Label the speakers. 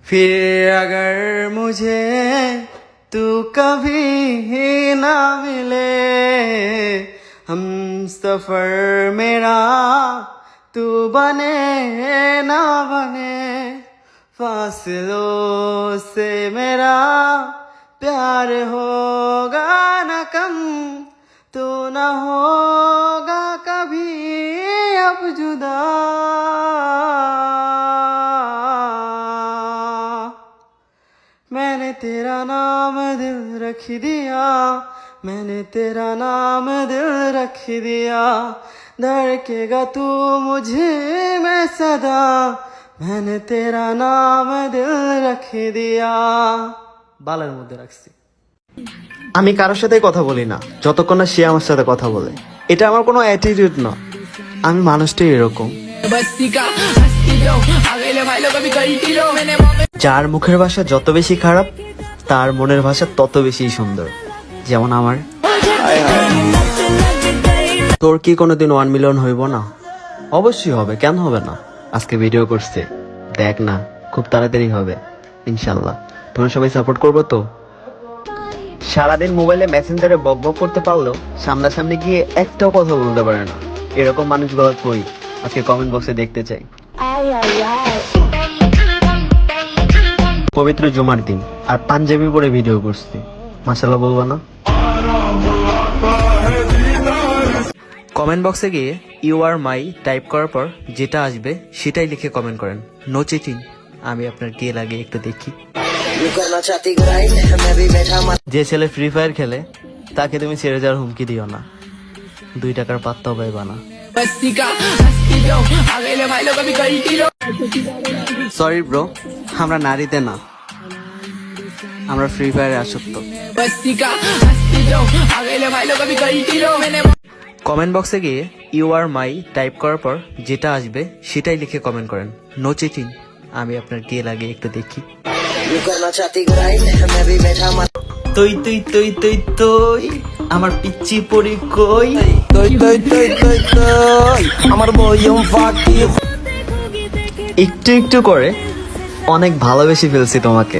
Speaker 1: फिर अगर मुझे तू कभी ना मिले, हम सफर मेरा तू बने ना बने, फासलों से मेरा प्यार होगा न कम, तू ना होगा कभी अब जुदा। मैंने तेरा नाम दिल रख दिया, मैंने तेरा नाम दिल रख दिया, धड़केगा तू मुझे में सदा, मैंने तेरा नाम दिल रख दिया। বালের মধ্যে রাখছি। আমি কারোর সাথে কথা বলি না যতক্ষণ না সে আমার সাথে কথা বলে। এটা আমার কোনো অ্যাটিটিউড না, আমি মানুষটাই এরকম। যার মুখের ভাষা যত বেশি খারাপ তার মনের ভাষা তত বেশি সুন্দর, যেমন আমার। তোর কি কোনোদিন 1 মিলিয়ন হইব না? অবশ্যই হবে, কেন হবে না? আজকে ভিডিও করছে, দেখ না, খুব তাড়াতাড়ি হবে ইনশাল্লাহ। তোমরা সবাই সাপোর্ট করবো তো? সারাদিন মোবাইলে মেসেঞ্জারে বক বক করতে পারলেও সামনাসামনি গিয়ে একটাও কথা বলতে পারে না, এরকম মানুষগুলো কই? আজকে কমেন্ট বক্সে দেখতে চাই। পবিত্র জুমার দিন আর পাঞ্জাবি পরে ভিডিও করছি, মাশাআল্লাহ বলবো না? কমেন্ট বক্সে গিয়ে ইউ আর মাই টাইপ করার পর যেটা আসবে সেটাই লিখে কমেন্ট করেন। No cheating. আমি আপনার কে লাগে একটু দেখি। যে ছেলে ফ্রি ফায়ার খেলে তাকে তুমি ছেড়ে যাওয়ার হুমকি দিও না, 2 টাকার পাত্তাও পাইবা না। সরি ব্রো, আমরা নারীতে না, আমরা ফ্রি ফায়ারে আসক্ত। কমেন্ট বক্সে গিয়ে ইউ আর মাই টাইপ করার পর যেটা আসবে সেটাই লিখে কমেন্ট করেন। No cheating. আমি আপনার কে লাগে একটু দেখি। তুই তুই তুই তুই তুই আমার পিচ্চি পরি কই, তুই তুই তুই তুই তুই আমার বয়ম ফাঁকি। একটু একটু করে অনেক ভালোবেসে ফেলছি তোমাকে।